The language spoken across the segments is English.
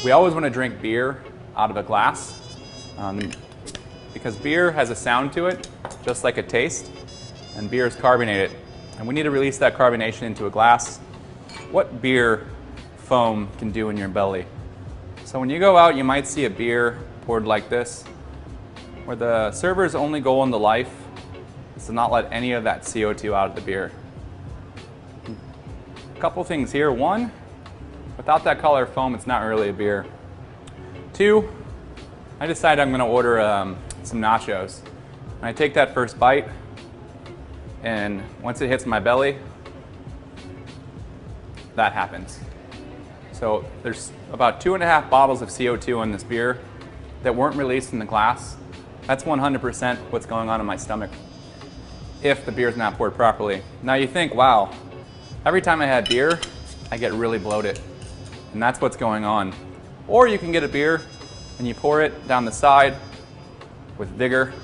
We always want to drink beer out of a glass because beer has a sound to it, just like a taste, and beer is carbonated. And we need to release that carbonation into a glass. What beer foam can do in your belly? So when you go out, you might see a beer poured like this, where the server's only goal in the life is to not let any of that CO2 out of the beer. A couple things here. One, without that color foam, it's not really a beer. Two, I decided I'm going to order some nachos. And I take that first bite, and once it hits my belly, that happens. So there's about 2.5 bottles of CO2 in this beer that weren't released in the glass. That's 100% what's going on in my stomach if the beer's not poured properly. Now you think, wow, every time I have beer, I get really bloated. And that's what's going on. Or you can get a beer and you pour it down the side with vigor,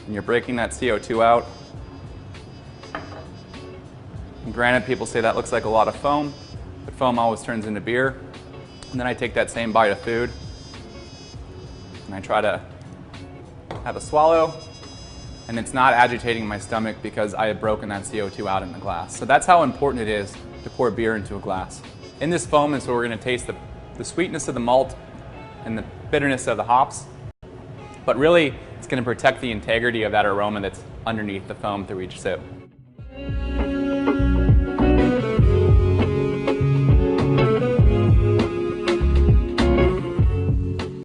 and you're breaking that CO2 out. And granted, people say that looks like a lot of foam, but foam always turns into beer. And then I take that same bite of food and I try to have a swallow, and it's not agitating my stomach because I have broken that CO2 out in the glass. So that's how important it is to pour beer into a glass. In this foam is where we're going to taste the sweetness of the malt and the bitterness of the hops, but really it's going to protect the integrity of that aroma that's underneath the foam through each sip.